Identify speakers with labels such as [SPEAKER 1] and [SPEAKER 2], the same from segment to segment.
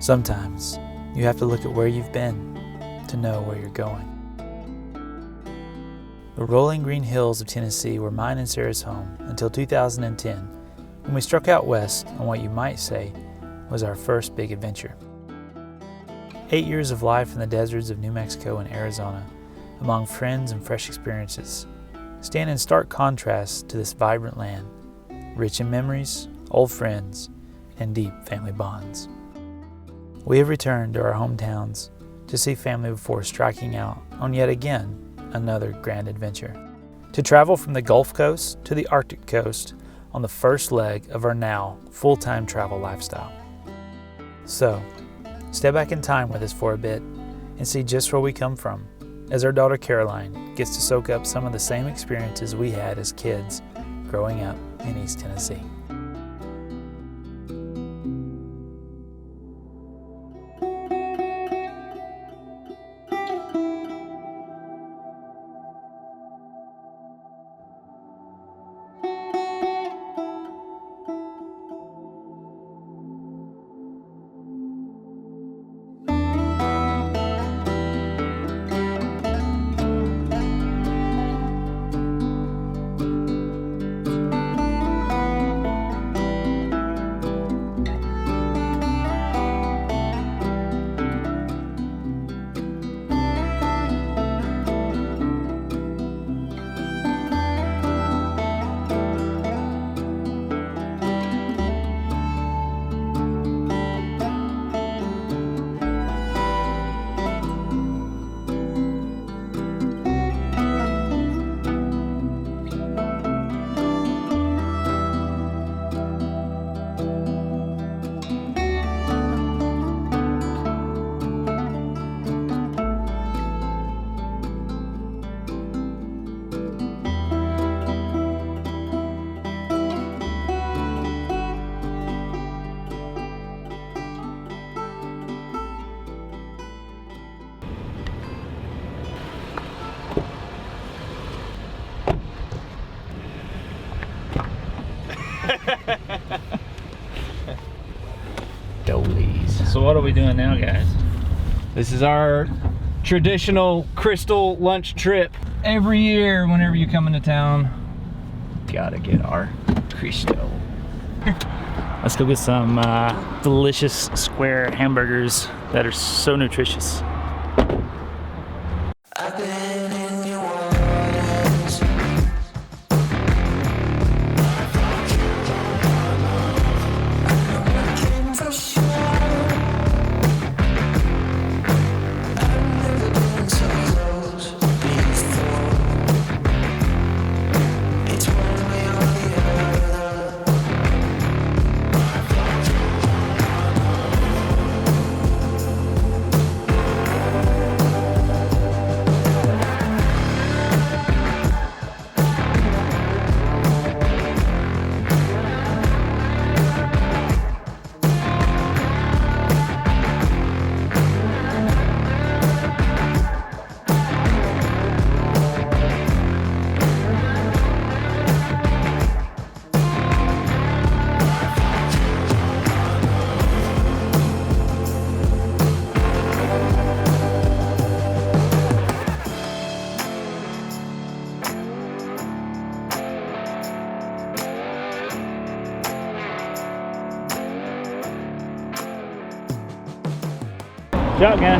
[SPEAKER 1] Sometimes you have to look at where you've been to know where you're going. The rolling green hills of Tennessee were mine and Sarah's home until 2010, when we struck out west on what you might say was our first big adventure. 8 years of life in the deserts of New Mexico and Arizona, among friends and fresh experiences, stand in stark contrast to this vibrant land, rich in memories, old friends, and deep family bonds. We have returned to our hometowns to see family before striking out on yet again another grand adventure. To travel from the Gulf Coast to the Arctic coast on the first leg of our now full-time travel lifestyle. So, step back in time with us for a bit and see just where we come from, as our daughter Caroline gets to soak up some of the same experiences we had as kids growing up in East Tennessee.
[SPEAKER 2] So what are we doing now, guys?
[SPEAKER 3] This is our traditional crystal lunch trip. Every year, whenever you come into town, gotta get our crystal.
[SPEAKER 2] Let's go get some delicious square hamburgers that are so nutritious.
[SPEAKER 4] I've been in your waters. I came for sure. I've never been so close before. It's one way or the other.
[SPEAKER 2] Shotgun.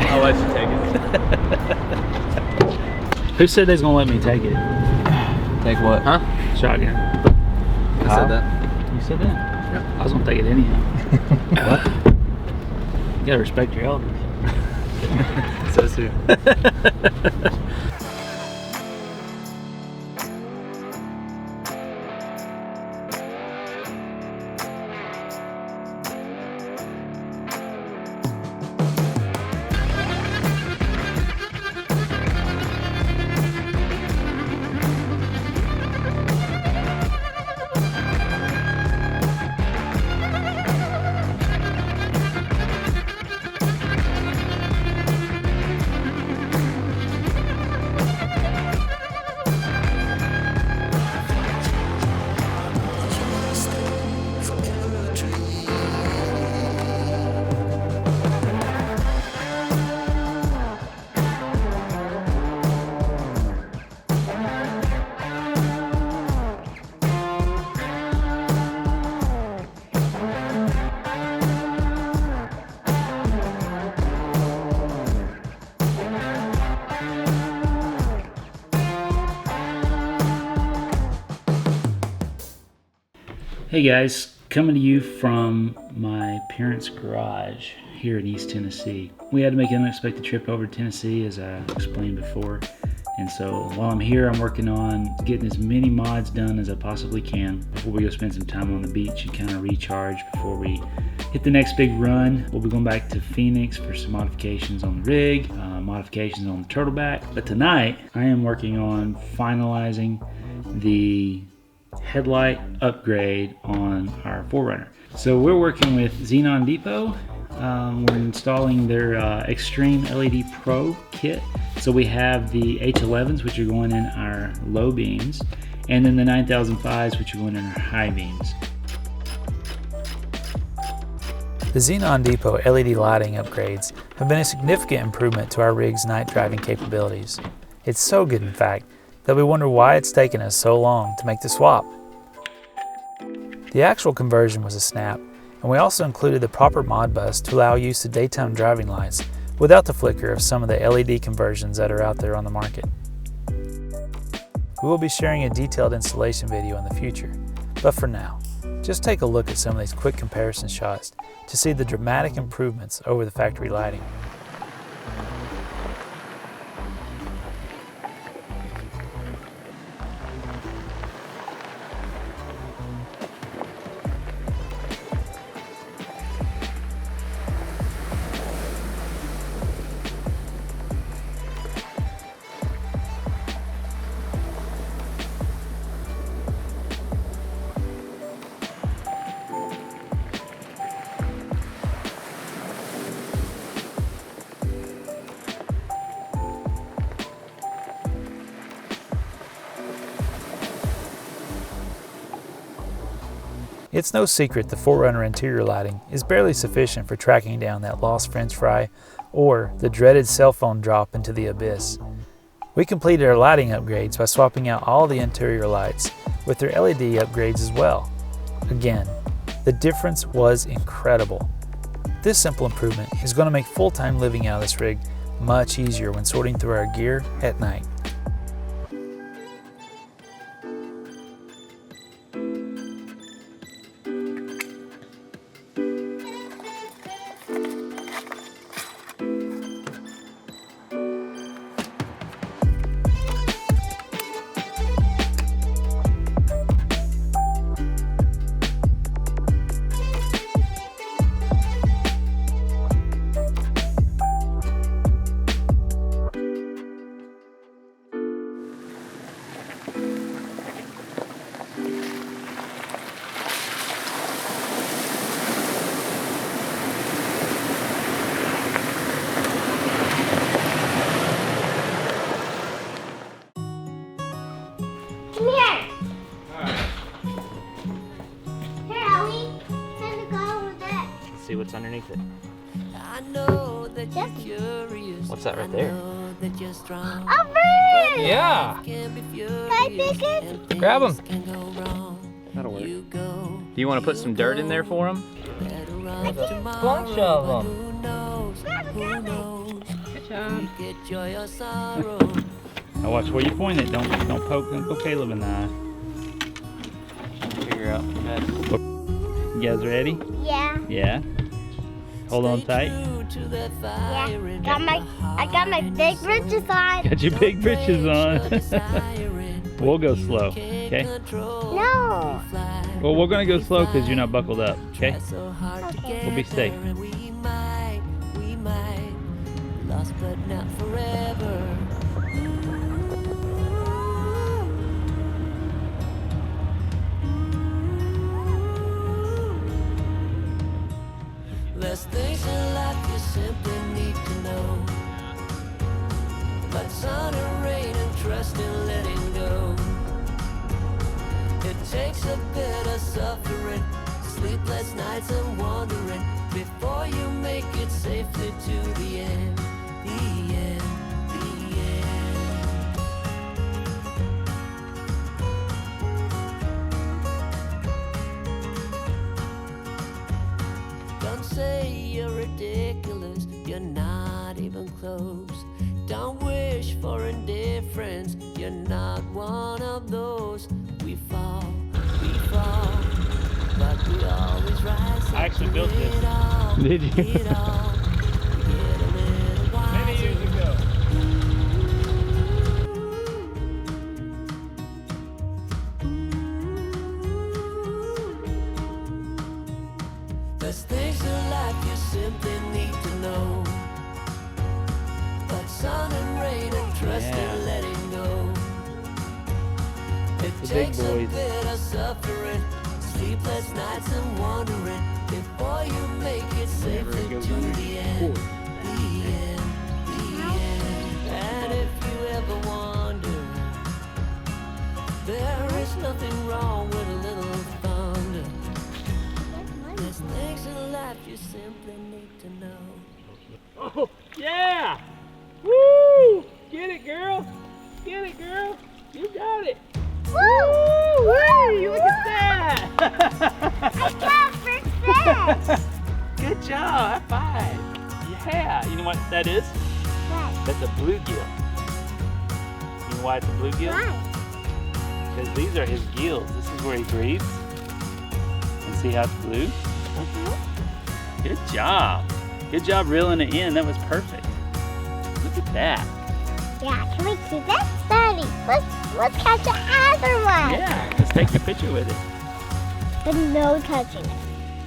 [SPEAKER 3] I'll let you take it.
[SPEAKER 2] Who said they was gonna let me take it?
[SPEAKER 3] Take what?
[SPEAKER 2] Huh? Shotgun.
[SPEAKER 3] I said that.
[SPEAKER 2] You said that? Yeah. I was gonna take it anyhow. What? You gotta respect your elders.
[SPEAKER 3] So soon.
[SPEAKER 2] Hey guys, coming to you from my parents' garage here in East Tennessee. We had to make an unexpected trip over to Tennessee, as I explained before. And so while I'm here, I'm working on getting as many mods done as I possibly can before we go spend some time on the beach and kind of recharge before we hit the next big run. We'll be going back to Phoenix for some modifications on the rig, modifications on the turtleback. But tonight, I am working on finalizing the headlight upgrade on our 4Runner. So we're working with Xenon Depot. We're installing their Extreme LED Pro kit. So we have the H11s, which are going in our low beams, and then the 9005s, which are going in our high beams.
[SPEAKER 1] The Xenon Depot LED lighting upgrades have been a significant improvement to our rig's night driving capabilities. It's so good, in fact, that we wonder why it's taken us so long to make the swap. The actual conversion was a snap, and we also included the proper mod bus to allow use of daytime driving lights without the flicker of some of the LED conversions that are out there on the market. We will be sharing a detailed installation video in the future, but for now, just take a look at some of these quick comparison shots to see the dramatic improvements over the factory lighting. It's no secret the 4Runner interior lighting is barely sufficient for tracking down that lost French fry or the dreaded cell phone drop into the abyss. We completed our lighting upgrades by swapping out all the interior lights with their LED upgrades as well. Again, the difference was incredible. This simple improvement is going to make full-time living out of this rig much easier when sorting through our gear at night.
[SPEAKER 5] Come here. Here, Ellie. Time to go over there.
[SPEAKER 2] Let's see what's underneath it.
[SPEAKER 6] I know that you're curious.
[SPEAKER 2] What's that right there?
[SPEAKER 6] I know that you're strong.
[SPEAKER 5] A bird!
[SPEAKER 3] Yeah.
[SPEAKER 6] Can be
[SPEAKER 5] Can I
[SPEAKER 6] furious
[SPEAKER 5] pick it?
[SPEAKER 6] and things
[SPEAKER 3] Grab 'em.
[SPEAKER 6] can go wrong.
[SPEAKER 3] That'll work.
[SPEAKER 6] You go,
[SPEAKER 3] Do you want to put some dirt in there for him?
[SPEAKER 6] better run tomorrow.
[SPEAKER 3] bunch of 'em.
[SPEAKER 6] Who knows? Who knows?
[SPEAKER 3] Good job.
[SPEAKER 6] You get joy or sorrow.
[SPEAKER 2] Now watch where you point it. Don't poke Caleb in the eye.
[SPEAKER 3] Figure out.
[SPEAKER 2] You guys ready?
[SPEAKER 5] Yeah.
[SPEAKER 2] Yeah. Hold on
[SPEAKER 6] Stay
[SPEAKER 2] tight.
[SPEAKER 6] true to that
[SPEAKER 5] Yeah.
[SPEAKER 6] fire in
[SPEAKER 5] I got my big britches on.
[SPEAKER 2] Got your big britches on. We'll go slow, okay?
[SPEAKER 5] No.
[SPEAKER 2] Well, we're gonna go slow because you're not buckled up, okay?
[SPEAKER 5] Okay.
[SPEAKER 2] We'll be safe.
[SPEAKER 6] We might, lost but not forever. There's things in life you simply need to know. But sun and rain and trust in letting go. It takes a bit of suffering, sleepless nights and wandering before you make it safely to the end, the end, the end. Don't say you're ridiculous, you're not even close. Don't wish for indifference, you're not one of those. We fall, but we always rise up.
[SPEAKER 3] I actually built
[SPEAKER 6] through
[SPEAKER 3] this.
[SPEAKER 6] it all,
[SPEAKER 3] Did you?
[SPEAKER 6] it all. Get a little
[SPEAKER 3] Many
[SPEAKER 6] wiser.
[SPEAKER 3] years ago.
[SPEAKER 6] There's things in life you simply need to know. Like sun and rain and trust
[SPEAKER 3] Yeah.
[SPEAKER 6] in letting go. It
[SPEAKER 3] The big
[SPEAKER 6] takes a
[SPEAKER 3] boys.
[SPEAKER 6] bit of suffering, sleepless nights and wandering before you make it safely to the end. The end, the end. And if you ever wonder, there is nothing wrong with a little thunder. There's things in life you simply need to know.
[SPEAKER 3] Oh, yeah! Woo! Get it, girl! Get it, girl! You got it! Woo! Woo! Look at that!
[SPEAKER 5] I got first.
[SPEAKER 3] Good job! High five! Yeah! You know what that is?
[SPEAKER 5] What?
[SPEAKER 3] That's a bluegill. You know why it's a bluegill?
[SPEAKER 5] Why?
[SPEAKER 3] Because these are his gills. This is where he breathes. And see how it's blue? Good job. Good job reeling it in. That was perfect. Look at that.
[SPEAKER 5] Yeah, can we keep it? Daddy, let's catch the other one.
[SPEAKER 3] Yeah, let's take a picture with it.
[SPEAKER 5] But no touching it.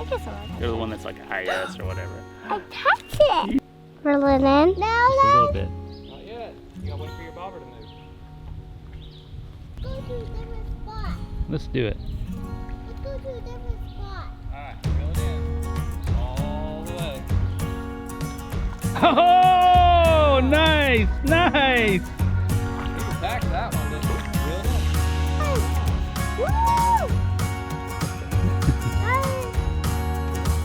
[SPEAKER 5] I guess I'll
[SPEAKER 3] You're the one that's like IS or whatever.
[SPEAKER 5] I touch it. Merlin in?
[SPEAKER 3] Just a little bit.
[SPEAKER 7] Not yet. You gotta wait for your bobber to move.
[SPEAKER 5] Let's go to a different spot.
[SPEAKER 3] Let's do it.
[SPEAKER 5] Let's go to a different spot.
[SPEAKER 7] Alright, reel it in. All the way.
[SPEAKER 3] Oh, nice, nice.
[SPEAKER 7] You can tax that one, just reel it in.
[SPEAKER 5] Woo!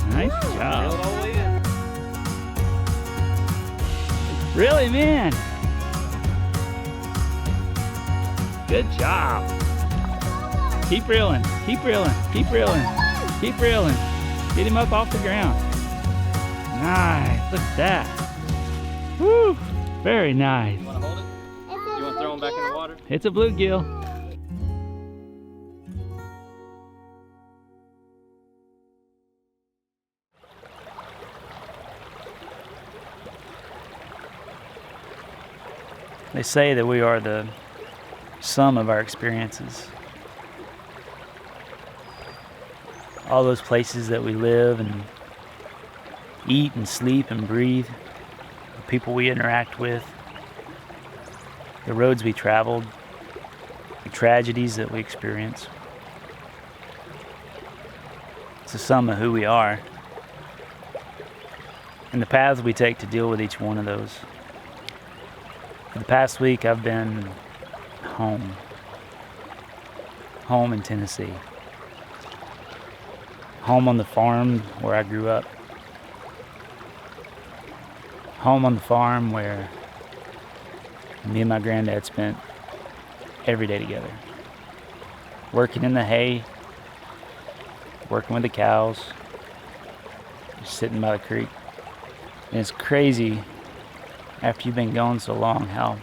[SPEAKER 3] Nice
[SPEAKER 7] Reel it
[SPEAKER 3] job.
[SPEAKER 7] all the way in.
[SPEAKER 3] Really, man. Good job. Keep reeling, keep reeling, keep reeling, keep reeling. Get him up off the ground. Nice, look at that. Woo, very nice.
[SPEAKER 7] You wanna hold it? You wanna throw him back in the water?
[SPEAKER 3] It's a bluegill. They say that we are the sum of our experiences. All those places that we live and eat and sleep and breathe, the people we interact with, the roads we traveled, the tragedies that we experience. It's a sum of who we are and the paths we take to deal with each one of those. For the past week, I've been home in Tennessee. Home on the farm where I grew up. Home on the farm where me and my granddad spent every day together. Working in the hay, working with the cows, just sitting by the creek. And it's crazy after you've been gone so long how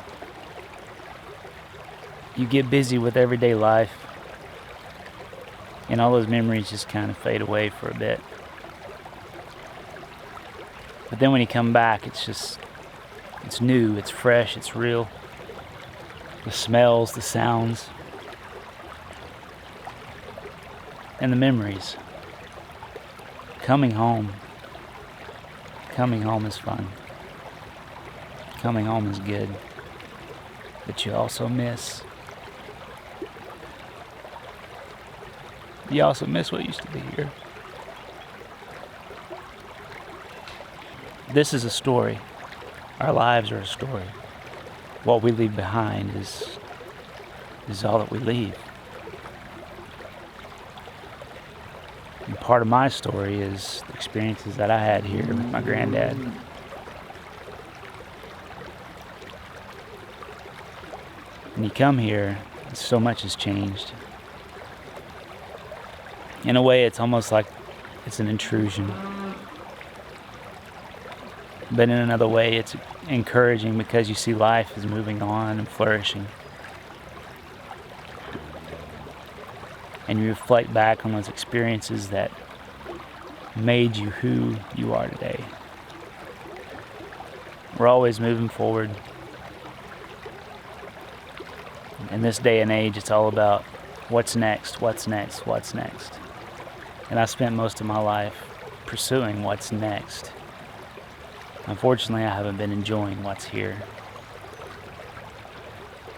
[SPEAKER 3] you get busy with everyday life and all those memories just kind of fade away for a bit. But then when you come back, it's new, it's fresh, it's real. The smells, the sounds, and the memories. Coming home is fun. Coming home is good, but you also miss. You also miss what used to be here. This is a story. Our lives are a story. What we leave behind is all that we leave. And part of my story is the experiences that I had here with my granddad. When you come here, so much has changed. In a way, it's almost like it's an intrusion. But in another way, it's encouraging because you see life is moving on and flourishing. and you reflect back on those experiences that made you who you are today. We're always moving forward. In this day and age, it's all about what's next, what's next, what's next. And I spent most of my life pursuing what's next. Unfortunately, I haven't been enjoying what's here.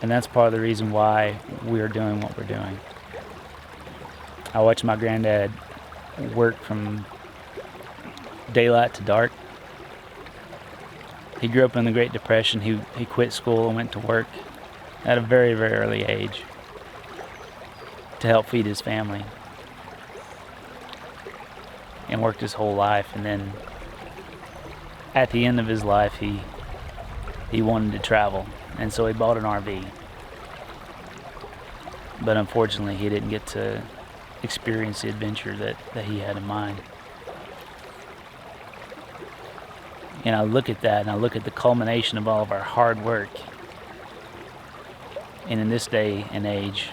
[SPEAKER 3] And that's part of the reason why we're doing what we're doing. I watched my granddad work from daylight to dark. He grew up in the Great Depression. He quit school and went to work at a very, very early age to help feed his family. And worked his whole life. And then at the end of his life, he wanted to travel. And so he bought an RV. But unfortunately, he didn't get to experience the adventure that he had in mind. And I look at that, and I look at the culmination of all of our hard work. And in this day and age,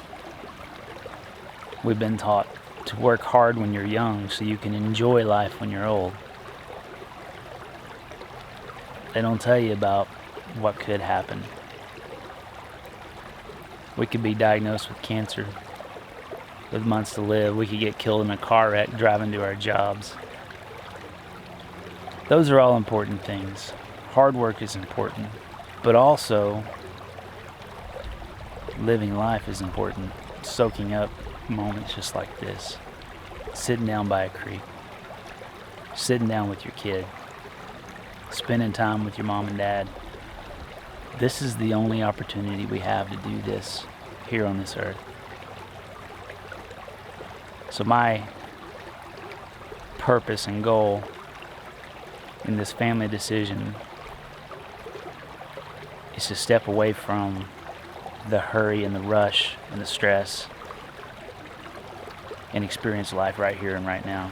[SPEAKER 3] we've been taught to work hard when you're young so you can enjoy life when you're old. They don't tell you about what could happen. We could be diagnosed with cancer with months to live. We could get killed in a car wreck driving to our jobs. Those are all important things. Hard work is important, but also living life is important. Soaking up moments just like this. Sitting down by a creek. Sitting down with your kid. Spending time with your mom and dad. This is the only opportunity we have to do this here on this earth. So my purpose and goal in this family decision is to step away from the hurry and the rush and the stress and experience life right here and right now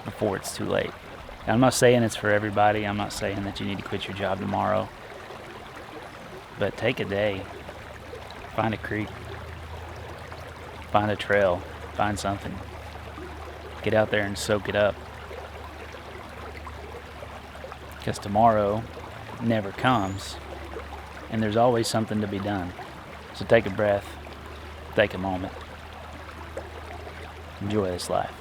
[SPEAKER 3] before it's too late. And I'm not saying it's for everybody. I'm not saying that you need to quit your job tomorrow. But take a day. Find a creek. Find a trail. Find something. Get out there and soak it up. Because tomorrow never comes. And there's always something to be done. So take a breath. Take a moment. Enjoy this life.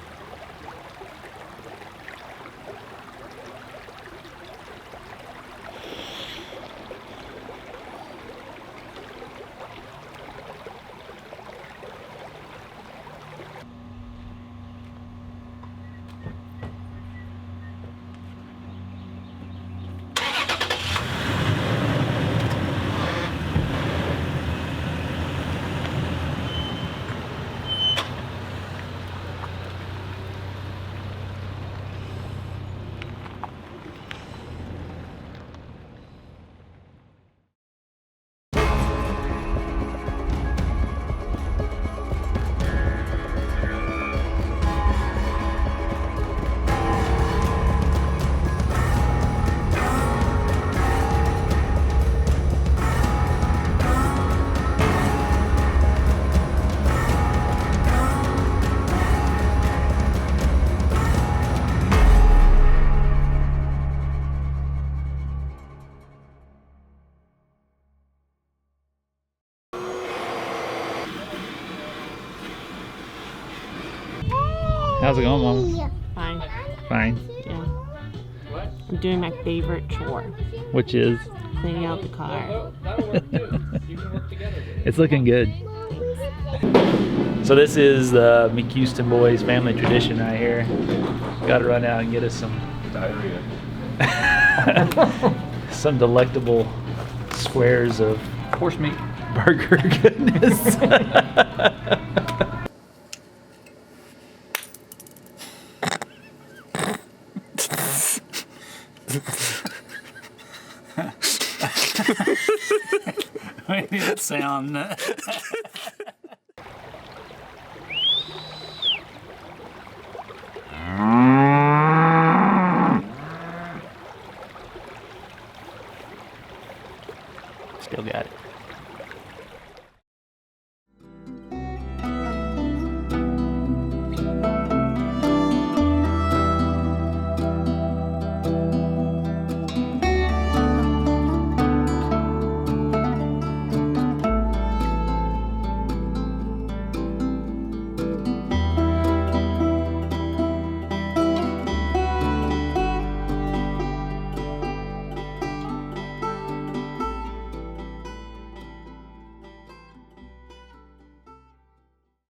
[SPEAKER 1] How's it going, Mom?
[SPEAKER 8] Fine.
[SPEAKER 1] Fine.
[SPEAKER 8] Yeah. I'm doing my favorite chore,
[SPEAKER 1] Which is?
[SPEAKER 8] cleaning out the car.
[SPEAKER 7] Oh, that'll work too. You can work together.
[SPEAKER 1] It's looking good. So this is the McHouston boys family tradition right here. Got to run out and get us some
[SPEAKER 7] Diarrhea.
[SPEAKER 1] some delectable squares of
[SPEAKER 7] Horse meat.
[SPEAKER 1] burger goodness. I need that sound.